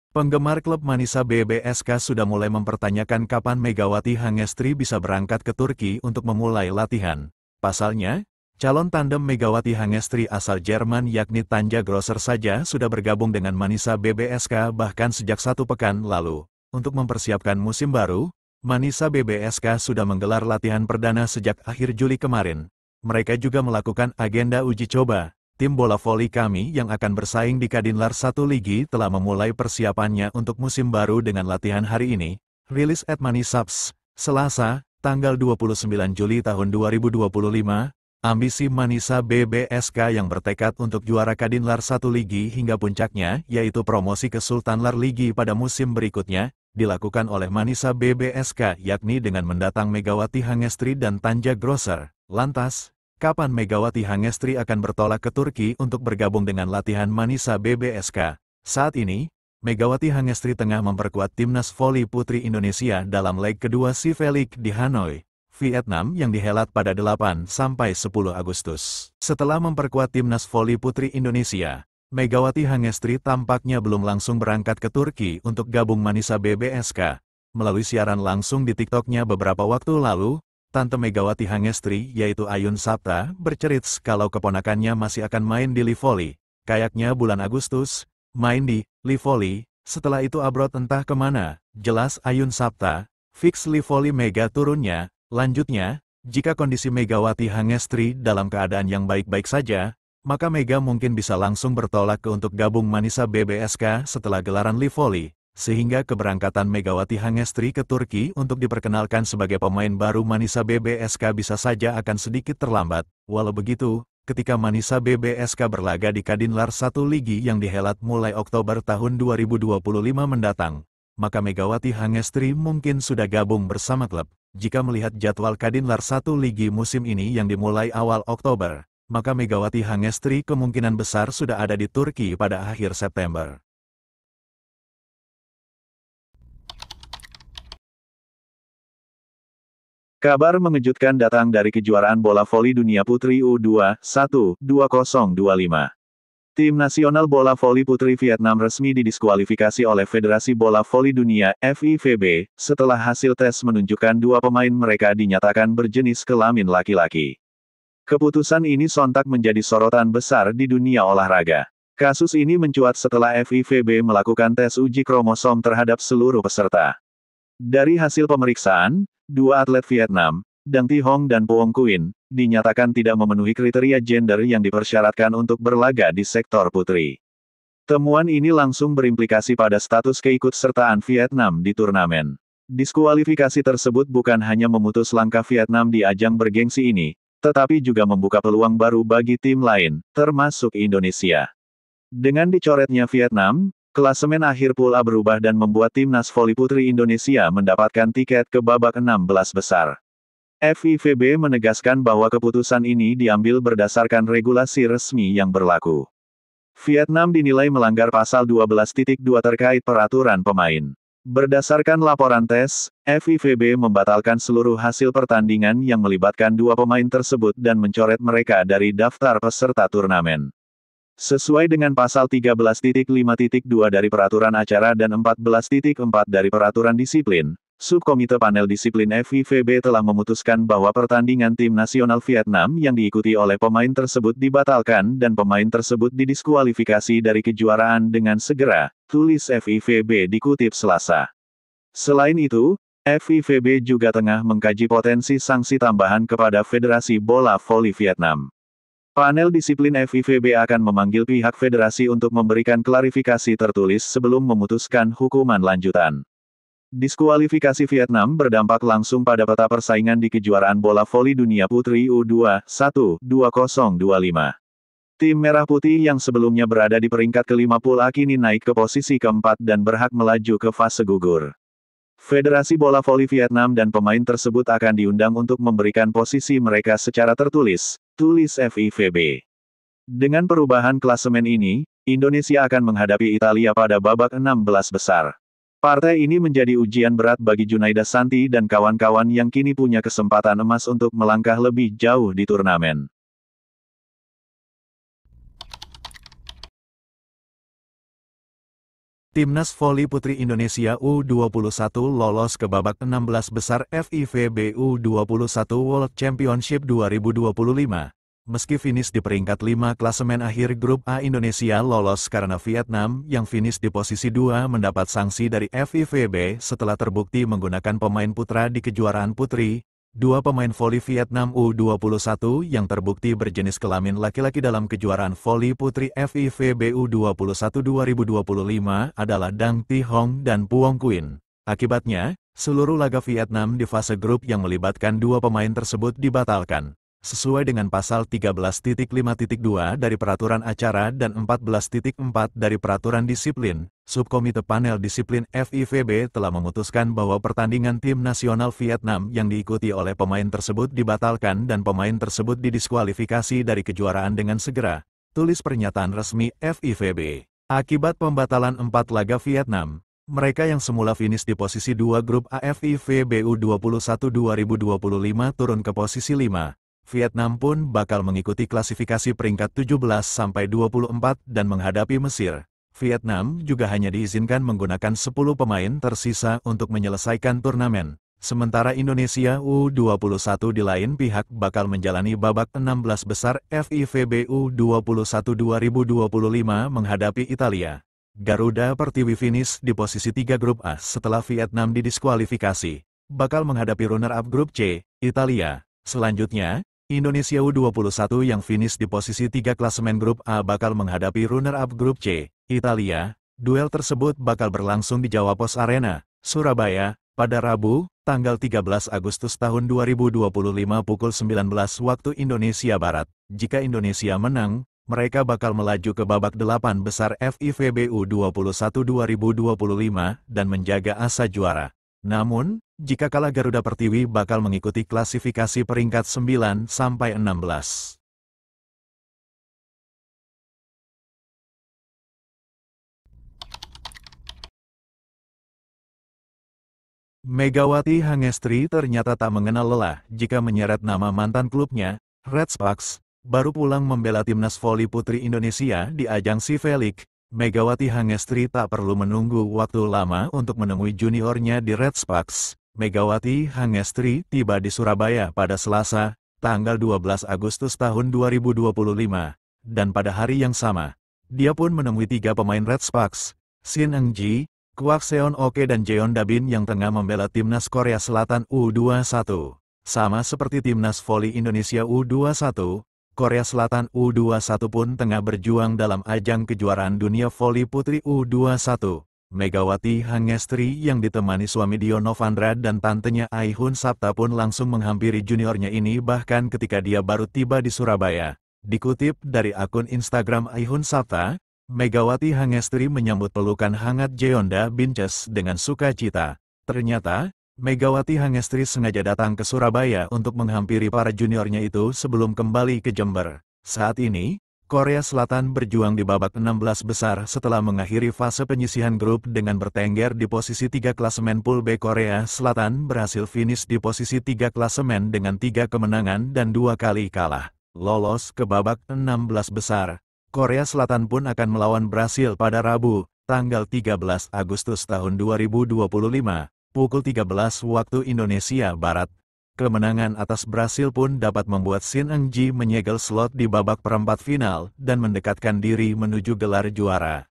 Penggemar klub Manisa BBSK sudah mulai mempertanyakan kapan Megawati Hangestri bisa berangkat ke Turki untuk memulai latihan. Pasalnya, calon tandem Megawati Hangestri asal Jerman yakni Tanja Grosser saja sudah bergabung dengan Manisa BBSK bahkan sejak 1 pekan lalu. Untuk mempersiapkan musim baru, Manisa BBSK sudah menggelar latihan perdana sejak akhir Juli kemarin. Mereka juga melakukan agenda uji coba. Tim bola voli kami yang akan bersaing di Kadinlar 1 Ligi telah memulai persiapannya untuk musim baru dengan latihan hari ini. Rilis @Manisabs, Selasa, tanggal 29 Juli tahun 2025, ambisi Manisa BBSK yang bertekad untuk juara Kadinlar 1 Ligi hingga puncaknya, yaitu promosi ke Sultanlar Ligi pada musim berikutnya, dilakukan oleh Manisa BBSK yakni dengan mendatang Megawati Hangestri dan Tanja Grosser. Lantas, kapan Megawati Hangestri akan bertolak ke Turki untuk bergabung dengan latihan Manisa BBSK? Saat ini, Megawati Hangestri tengah memperkuat timnas voli putri Indonesia dalam leg kedua CV League di Hanoi, Vietnam yang dihelat pada 8–10 Agustus. Setelah memperkuat timnas voli putri Indonesia, Megawati Hangestri tampaknya belum langsung berangkat ke Turki untuk gabung Manisa BBSK. Melalui siaran langsung di TikTok-nya beberapa waktu lalu, Tante Megawati Hangestri, yaitu Ayun Sapta, bercerita kalau keponakannya masih akan main di Livoli. Kayaknya bulan Agustus, main di Livoli, setelah itu abroad entah kemana. Jelas Ayun Sapta, fix Livoli Mega turunnya. Lanjutnya, jika kondisi Megawati Hangestri dalam keadaan yang baik-baik saja, maka Mega mungkin bisa langsung bertolak untuk gabung Manisa BBSK setelah gelaran Livoli. Sehingga keberangkatan Megawati Hangestri ke Turki untuk diperkenalkan sebagai pemain baru Manisa BBSK bisa saja akan sedikit terlambat. Walau begitu, ketika Manisa BBSK berlaga di Kadinlar 1 Ligi yang dihelat mulai Oktober tahun 2025 mendatang, maka Megawati Hangestri mungkin sudah gabung bersama klub. Jika melihat jadwal Kadinlar 1 Ligi musim ini yang dimulai awal Oktober, maka Megawati Hangestri kemungkinan besar sudah ada di Turki pada akhir September. Kabar mengejutkan datang dari kejuaraan bola voli dunia putri U21-2025. Tim nasional bola voli putri Vietnam resmi didiskualifikasi oleh Federasi Bola Voli Dunia (FIVB) setelah hasil tes menunjukkan 2 pemain mereka dinyatakan berjenis kelamin laki-laki. Keputusan ini sontak menjadi sorotan besar di dunia olahraga. Kasus ini mencuat setelah FIVB melakukan tes uji kromosom terhadap seluruh peserta. Dari hasil pemeriksaan, 2 atlet Vietnam, Dang Thi Hong dan Poong Quyen, dinyatakan tidak memenuhi kriteria gender yang dipersyaratkan untuk berlaga di sektor putri. Temuan ini langsung berimplikasi pada status keikutsertaan Vietnam di turnamen. Diskualifikasi tersebut bukan hanya memutus langkah Vietnam di ajang bergengsi ini, tetapi juga membuka peluang baru bagi tim lain, termasuk Indonesia. Dengan dicoretnya Vietnam, klasemen akhir pool A berubah dan membuat timnas voli putri Indonesia mendapatkan tiket ke babak 16 besar. FIVB menegaskan bahwa keputusan ini diambil berdasarkan regulasi resmi yang berlaku. Vietnam dinilai melanggar pasal 12.2 terkait peraturan pemain. Berdasarkan laporan tes, FIVB membatalkan seluruh hasil pertandingan yang melibatkan 2 pemain tersebut dan mencoret mereka dari daftar peserta turnamen. Sesuai dengan pasal 13.5.2 dari Peraturan Acara dan 14.4 dari Peraturan Disiplin, Subkomite Panel Disiplin FIVB telah memutuskan bahwa pertandingan tim nasional Vietnam yang diikuti oleh pemain tersebut dibatalkan dan pemain tersebut didiskualifikasi dari kejuaraan dengan segera, tulis FIVB dikutip Selasa. Selain itu, FIVB juga tengah mengkaji potensi sanksi tambahan kepada Federasi Bola Voli Vietnam. Panel disiplin FIVB akan memanggil pihak federasi untuk memberikan klarifikasi tertulis sebelum memutuskan hukuman lanjutan. Diskualifikasi Vietnam berdampak langsung pada peta persaingan di kejuaraan bola voli dunia putri U21-2025. Tim Merah Putih yang sebelumnya berada di peringkat ke-5 pool A kini naik ke posisi ke-4 dan berhak melaju ke fase gugur. Federasi Bola Voli Vietnam dan pemain tersebut akan diundang untuk memberikan posisi mereka secara tertulis, tulis FIVB. Dengan perubahan klasemen ini, Indonesia akan menghadapi Italia pada babak 16 besar. Partai ini menjadi ujian berat bagi Junaida Santi dan kawan-kawan yang kini punya kesempatan emas untuk melangkah lebih jauh di turnamen. Timnas Voli Putri Indonesia U21 lolos ke babak 16 besar FIVB U21 World Championship 2025. Meski finish di peringkat 5 klasemen akhir grup A, Indonesia lolos karena Vietnam yang finish di posisi 2 mendapat sanksi dari FIVB setelah terbukti menggunakan pemain putra di kejuaraan putri. Dua pemain voli Vietnam U21 yang terbukti berjenis kelamin laki-laki dalam kejuaraan voli putri FIVB U21 2025 adalah Dang Thi Hong dan Puong Quyen. Akibatnya, seluruh laga Vietnam di fase grup yang melibatkan dua pemain tersebut dibatalkan. Sesuai dengan pasal 13.5.2 dari Peraturan Acara dan 14.4 dari Peraturan Disiplin, Subkomite Panel Disiplin FIVB telah memutuskan bahwa pertandingan tim nasional Vietnam yang diikuti oleh pemain tersebut dibatalkan dan pemain tersebut didiskualifikasi dari kejuaraan dengan segera. Tulis pernyataan resmi FIVB. Akibat pembatalan 4 laga Vietnam, mereka yang semula finish di posisi 2 grup A FIVB U21 2025 turun ke posisi 5. Vietnam pun bakal mengikuti klasifikasi peringkat 17-24 dan menghadapi Mesir. Vietnam juga hanya diizinkan menggunakan 10 pemain tersisa untuk menyelesaikan turnamen. Sementara Indonesia U21 di lain pihak bakal menjalani babak 16 besar FIVB U21 2025 menghadapi Italia. Garuda Pertiwi finish di posisi 3 grup A setelah Vietnam didiskualifikasi. Bakal menghadapi runner-up grup C, Italia. Selanjutnya, Indonesia U21 yang finish di posisi 3 klasemen grup A bakal menghadapi runner-up grup C, Italia. Duel tersebut bakal berlangsung di Jawa Pos Arena, Surabaya, pada Rabu, tanggal 13 Agustus tahun 2025 pukul 19 waktu Indonesia Barat. Jika Indonesia menang, mereka bakal melaju ke babak 8 besar FIVB U21 2025 dan menjaga asa juara. Namun, jika kalah Garuda Pertiwi bakal mengikuti klasifikasi peringkat 9-16. Megawati Hangestri ternyata tak mengenal lelah jika menyeret nama mantan klubnya, Red Sparks, baru pulang membela timnas voli putri Indonesia di ajang Civelik. Megawati Hangestri tak perlu menunggu waktu lama untuk menemui juniornya di Red Sparks. Megawati Hangestri tiba di Surabaya pada Selasa, tanggal 12 Agustus tahun 2025. Dan pada hari yang sama, dia pun menemui 3 pemain Red Sparks, Shin Eung-ji, Kwak Seon Oke dan Jeon Da-bin yang tengah membela timnas Korea Selatan U21. Sama seperti timnas voli Indonesia U21, Korea Selatan U21 pun tengah berjuang dalam ajang kejuaraan dunia voli putri U21. Megawati Hangestri yang ditemani suami Dio Novandra dan tantenya Aihun Sapta pun langsung menghampiri juniornya ini bahkan ketika dia baru tiba di Surabaya. Dikutip dari akun Instagram Aihun Sapta, Megawati Hangestri menyambut pelukan hangat Jeonda Binces dengan sukacita. Ternyata, Megawati Hangestri sengaja datang ke Surabaya untuk menghampiri para juniornya itu sebelum kembali ke Jember. Saat ini, Korea Selatan berjuang di babak 16 besar setelah mengakhiri fase penyisihan grup dengan bertengger di posisi 3 klasemen pool B. Korea Selatan berhasil finish di posisi 3 klasemen dengan 3 kemenangan dan 2 kali kalah. Lolos ke babak 16 besar, Korea Selatan pun akan melawan Brasil pada Rabu, tanggal 13 Agustus tahun 2025. Pukul 13 waktu Indonesia Barat. Kemenangan atas Brasil pun dapat membuat Shin Eung-ji menyegel slot di babak perempat final dan mendekatkan diri menuju gelar juara.